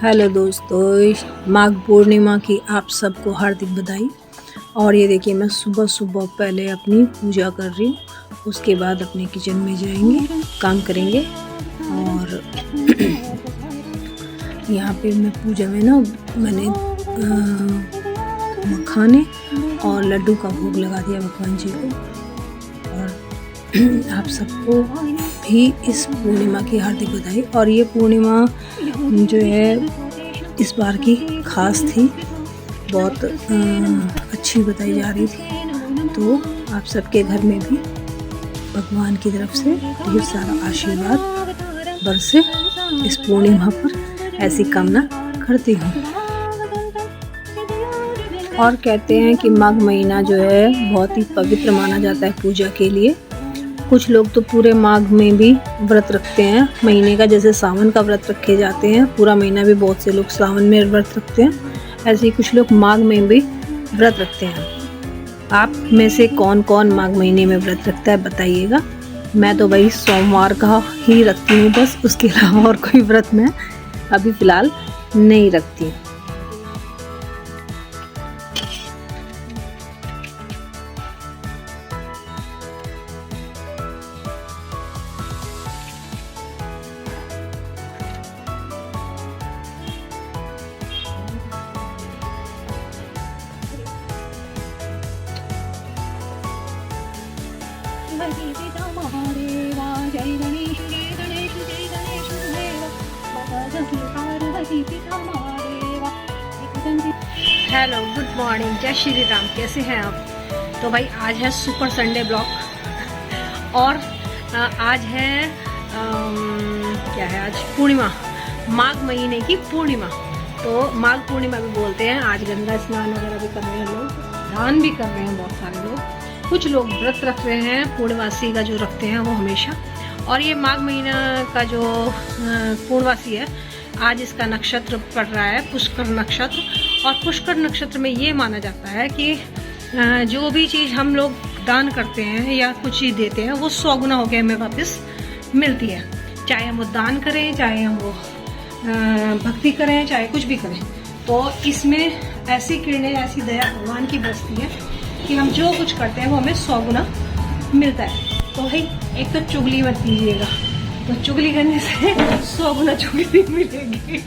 Hello दोस्तों, माघ पूर्णिमा की आप सबको हार्दिक बधाई। और ये देखिए, मैं सुबह सुबह पहले अपनी पूजा कर रही हूँ, उसके बाद अपने किचन में जाएंगे, काम करेंगे। और यहाँ पे मैं पूजा में ना मैंने मखाने और लड्डू का भोग लगा दिया भगवान जी को। और आप सबको भी इस पूर्णिमा की हार्दिक बधाई। और ये पूर्णिमा जो है इस बार की खास थी, बहुत अच्छी बताई जा रही थी। तो आप सबके घर में भी भगवान की तरफ से ढेर सारा आशीर्वाद बरसे इस पूर्णिमा पर, ऐसी कामना करती हूँ। और कहते हैं कि माघ महीना जो है बहुत ही पवित्र माना जाता है पूजा के लिए। कुछ लोग तो पूरे माघ में भी व्रत रखते हैं महीने का, जैसे सावन का व्रत रखे जाते हैं पूरा महीना भी बहुत से लोग सावन में व्रत रखते हैं, ऐसे ही कुछ लोग माघ में भी व्रत रखते हैं। आप में से कौन कौन माघ महीने में व्रत रखता है बताइएगा। मैं तो भाई सोमवार का ही रखती हूँ बस, उसके अलावा और कोई व्रत मैं अभी फ़िलहाल नहीं रखती। हेलो, गुड मॉर्निंग, जय श्री राम। कैसे हैं आप? तो भाई आज है सुपर संडे ब्लॉग। और आज है क्या है, आज पूर्णिमा, माघ महीने की पूर्णिमा। तो माघ पूर्णिमा भी बोलते हैं। आज गंगा स्नान वगैरह भी कर रहे हैं लोग, दान भी कर रहे हैं बहुत सारे लोग। कुछ लोग व्रत रख रहे हैं, पूर्णवासी का जो रखते हैं वो हमेशा। और ये माघ महीना का जो पूर्णवासी है, आज इसका नक्षत्र पड़ रहा है पुष्कर नक्षत्र। और पुष्कर नक्षत्र में ये माना जाता है कि जो भी चीज़ हम लोग दान करते हैं या कुछ चीज़ देते हैं वो 100 गुना होकर हमें वापस मिलती है। चाहे हम वो दान करें, चाहे हम वो भक्ति करें, चाहे कुछ भी करें। तो इसमें ऐसी किरणें, ऐसी दया भगवान की बरसती है कि हम जो कुछ करते हैं वो हमें 100 गुना मिलता है। तो भाई एक तो चुगली मत कीजिएगा, तो चुगली करने से 100 गुना चुगली मिलेगी।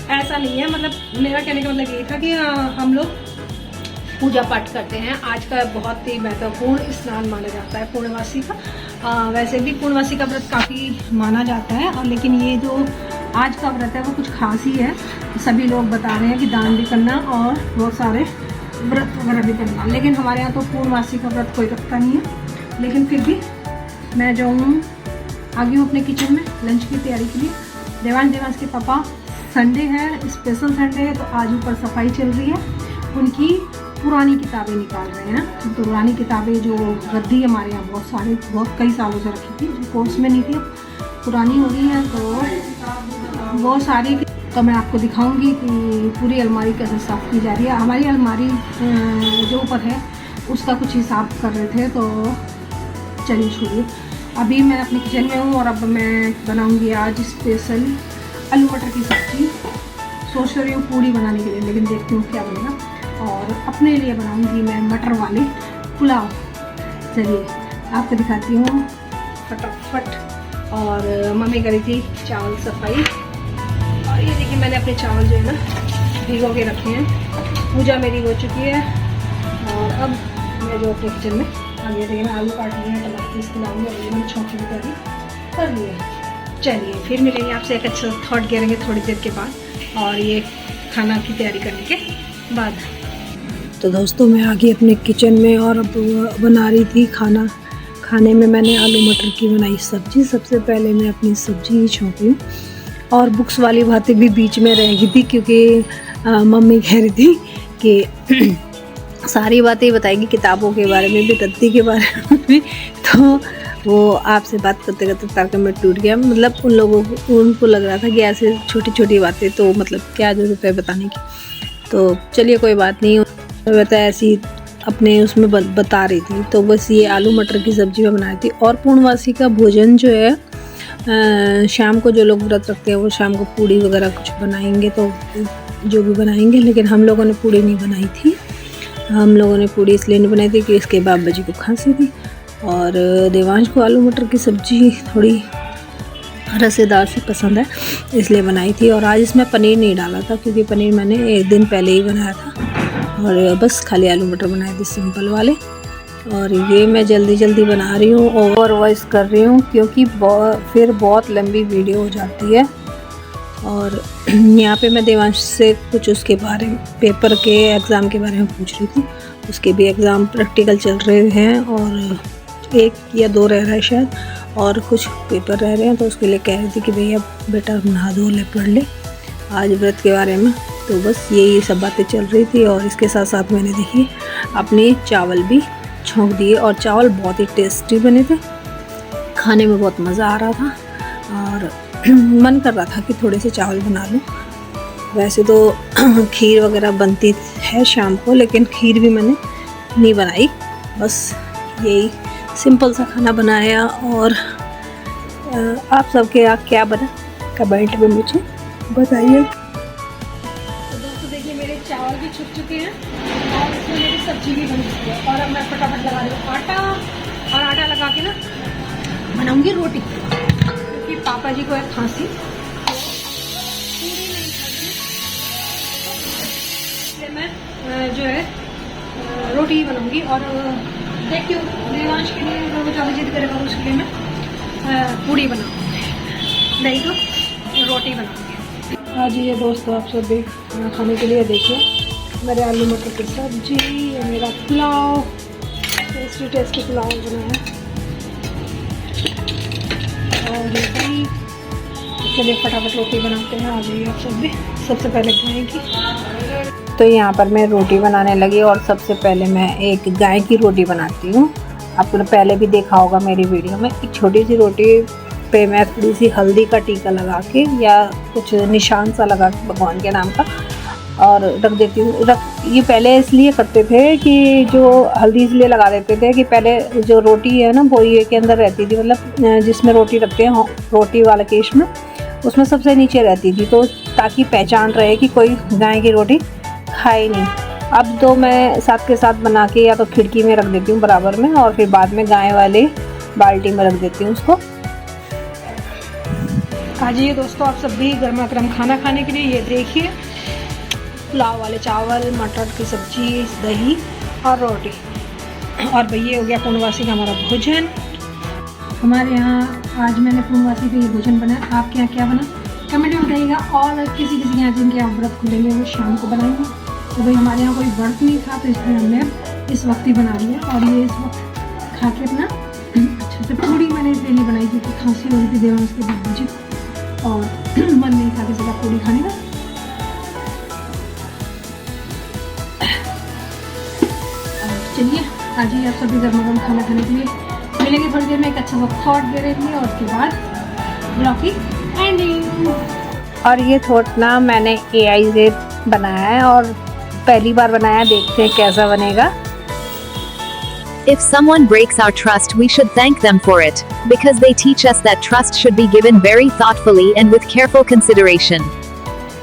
ऐसा नहीं है, मतलब मेरा कहने का मतलब ये था कि हम लोग पूजा पाठ करते हैं। आज का बहुत ही महत्वपूर्ण स्नान माना जाता है पूर्णवासी का। वैसे भी पूर्णवासी का व्रत काफ़ी माना जाता है, और लेकिन ये जो आज का व्रत है वो कुछ खास ही है। सभी लोग बता रहे हैं कि दान भी करना और बहुत सारे व्रत वगैरह भी करना। लेकिन हमारे यहाँ तो पूर्णवासी का व्रत कोई रखता नहीं है। लेकिन फिर भी मैं जो हूँ आ गई हूँ अपने किचन में लंच की तैयारी के लिए। देवांश के पापा, संडे है, स्पेशल संडे है, तो आज ऊपर सफाई चल रही है। उनकी पुरानी किताबें निकाल रहे हैं। तो पुरानी किताबें जो गद्दी हमारे यहाँ बहुत कई सालों से रखी थी, जो कोर्स में नहीं थी, पुरानी हो गई है। तो वो सारी तो मैं आपको दिखाऊंगी कि पूरी अलमारी कैसे साफ़ की जा रही है। हमारी अलमारी जो ऊपर है उसका कुछ हिसाब कर रहे थे, तो चलिए छोड़िए। अभी मैं अपने किचन में हूँ और अब मैं बनाऊंगी आज स्पेशल आलू मटर की सब्ज़ी। सोच रही हूँ पूड़ी बनाने के लिए, लेकिन देखती हूँ क्या बनेगा। और अपने लिए बनाऊंगी मैं मटर वाले पुलाव। चलिए आपको दिखाती हूँ फटाफट। और मम्मी करी थी चावल सफाई, और ये देखिए मैंने अपने चावल जो है ना भिगो के रखे हैं। पूजा मेरी हो चुकी है, और अब मैं जो अपने किचन में आगे देखिए मैं आलू काट लिए हैं, टमाटर इसके लाऊंगी, और ये मैंने छौंकी भी कर लिए। चलिए फिर मिलेंगे आपसे एक अच्छा थॉट करेंगे थोड़ी देर के बाद, और ये खाना की तैयारी करने के बाद। तो दोस्तों मैं आ गई अपने किचन में, और अब बना रही थी खाना। खाने में मैंने आलू मटर की बनाई सब्ज़ी। सबसे पहले मैं अपनी सब्ज़ी ही छौंक लूँ, और बुक्स वाली बातें भी बीच में रह गई थी, क्योंकि मम्मी कह रही थी कि सारी बातें बताएगी किताबों के बारे में भी, रद्दी के बारे में भी। तो वो आपसे बात करते करते तर्क में टूट गया। मतलब उन लोगों को, उनको लग रहा था कि ऐसे छोटी छोटी बातें तो मतलब क्या ज़रूरत है बताने की। तो चलिए कोई बात नहीं, बता ऐसी अपने उसमें बता रही थी। तो बस ये आलू मटर की सब्ज़ी में बनाई थी। और पूर्णवासी का भोजन जो है शाम को जो लोग व्रत रखते हैं वो शाम को पूड़ी वगैरह कुछ बनाएंगे, तो जो भी बनाएंगे। लेकिन हम लोगों ने पूड़ी नहीं बनाई थी। हम लोगों ने पूड़ी इसलिए नहीं बनाई थी कि इसके बाबा जी को खांसी थी और देवांश को आलू मटर की सब्ज़ी थोड़ी रसेदार सी पसंद है, इसलिए बनाई थी। और आज इसमें पनीर नहीं डाला था क्योंकि पनीर मैंने एक दिन पहले ही बनाया था और बस खाली आलू मटर बनाए थे सिंपल वाले। और ये मैं जल्दी जल्दी बना रही हूँ, ओवर वॉइस कर रही हूँ क्योंकि फिर बहुत लंबी वीडियो हो जाती है। और यहाँ पे मैं देवांश से कुछ उसके बारे में, पेपर के एग्ज़ाम के बारे में पूछ रही थी। उसके भी एग्ज़ाम प्रैक्टिकल चल रहे हैं और 1 या 2 रह रहा है शायद, और कुछ पेपर रह रहे हैं। तो उसके लिए कह रही थी कि भैया बेटा नहा धो ले, पढ़ ले आज व्रत के बारे में। तो बस यही सब बातें चल रही थी। और इसके साथ साथ मैंने देखिए अपने चावल भी छोंक दिए और चावल बहुत ही टेस्टी बने थे, खाने में बहुत मज़ा आ रहा था और मन कर रहा था कि थोड़े से चावल बना लूँ। वैसे तो खीर वगैरह बनती है शाम को, लेकिन खीर भी मैंने नहीं बनाई, बस यही सिंपल सा खाना बनाया। और आप सबके यहाँ क्या बना कमेंट में मुझे बताइए। तो दोस्तों देखिए मेरे चावल भी छुप चुके हैं और इसमें मेरी सब्जी भी बन चुकी है। और अब मैं फटाफट लगा रही हूँ आटा, और आटा लगा के ना बनाऊंगी रोटी क्योंकि पापा जी को है खांसी, इसलिए मैं जो है रोटी ही बनाऊंगी। और देखती हूँ देवांश के लिए अगर वो ज़्यादा जिद करेगा उसके लिए मैं पूड़ी बनाऊंगी, नहीं तो रोटी बनाऊंगी। आज ये दोस्तों आप सब भी खाना खाने के लिए देखिए मेरे आलू मटर की सब्जी, ये मेरा पुलाव, टेस्टी टेस्टी पुलाव बनाया और ये दही। चलिए फटाफट रोटी बनाते हैं। आ जाइए आप सब भी। सबसे पहले गाय की, तो यहाँ पर मैं रोटी बनाने लगी और सबसे पहले मैं एक गाय की रोटी बनाती हूँ। आपने पहले भी देखा होगा मेरी वीडियो में। एक छोटी सी रोटी पे मैं थोड़ी सी हल्दी का टीका लगा के या कुछ निशान सा लगा के भगवान के नाम का और रख देती हूँ। ये पहले इसलिए करते थे कि जो हल्दी इसलिए लगा देते थे कि पहले जो रोटी है ना वो ये के अंदर रहती थी, मतलब जिसमें रोटी रखते हैं रोटी वाला केश में, उसमें सबसे नीचे रहती थी, तो ताकि पहचान रहे कि कोई गाय की रोटी खाए नहीं। अब तो मैं साथ के साथ बना के या तो खिड़की में रख देती हूँ बराबर में और फिर बाद में गाय वाले बाल्टी में रख देती हूँ उसको। आ जाइए दोस्तों आप सब भी गर्मा गर्म खाना खाने के लिए। ये देखिए पुलाव वाले चावल, मटर की सब्जी, दही और रोटी। और भैया हो गया पूर्णवासी का हमारा भोजन। हमारे यहाँ आज मैंने पूर्णवासी का ये भोजन बनाया। आपके यहाँ क्या बना कमेंट में बताइएगा। और किसी के यहाँ जिनके यहाँ व्रत खुलेंगे वो शाम को बनाएंगे। तो भाई हमारे यहाँ कोई व्रत नहीं था तो इसलिए हमने इस वक्त ही बना लिया। और ये इस वक्त खा के अपना अच्छे से पूड़ी मैंने इसलिए नहीं बनाई क्योंकि खांसी हो रही थी देवांश के बाबू जी और मन नहीं था किसी का पूड़ी खाने का। चलिए आज ही आप सभी गर्मा गर्म खाना खाने के लिए मिलेंगे थोड़ी देर में। एक अच्छा सा थॉट दे रहे हैं और उसके बाद ब्लॉग की एंडिंग। और ये थॉट ना मैंने AI से बनाया है और पहली बार बनाया, देखते हैं कैसा बनेगा। If someone breaks our trust, we should thank them for it, because they teach us that trust should be given very thoughtfully and with careful consideration.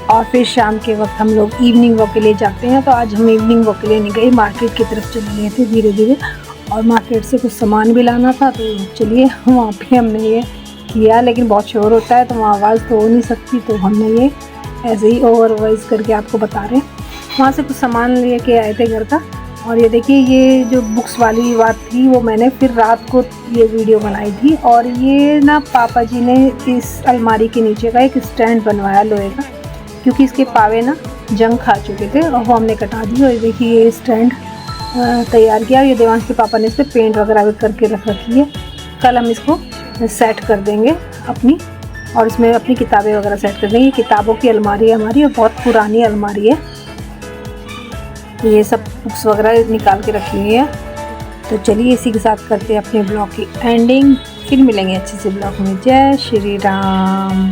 और फिर शाम के वक्त हम लोग इवनिंग वॉक के लिए जाते हैं। तो आज हम इवनिंग वॉक के लिए नहीं गए, मार्केट की तरफ चले गए थे धीरे धीरे और मार्केट से कुछ सामान भी लाना था। तो चलिए वहाँ पे हमने ये किया, लेकिन बहुत शोर होता है तो वहाँ आवाज़ तो हो नहीं सकती, तो हमने ये ऐसे ही ओवर वॉइस करके आपको बता रहे हैं। वहाँ से कुछ सामान लेके आए थे घर का। और ये देखिए ये जो बुक्स वाली बात थी वो मैंने फिर रात को ये वीडियो बनाई थी। और ये ना पापा जी ने इस अलमारी के नीचे का एक स्टैंड बनवाया लोहे का, क्योंकि इसके पावे ना जंग खा चुके थे और वो हमने कटा दी। और देखिए ये स्टैंड तैयार किया। ये देवांश के पापा ने इस पर पेंट वगैरह भी करके रख रखी है। कल हम इसको सेट कर देंगे अपनी, और इसमें अपनी किताबें वगैरह सेट कर देंगे। किताबों की अलमारी है हमारी और बहुत पुरानी अलमारी है। ये सब बुक्स वगैरह निकाल के रखी हुई है। तो चलिए इसी के साथ करते हैं अपने ब्लॉग की एंडिंग। फिर मिलेंगे अच्छे से ब्लॉग में। जय श्री राम।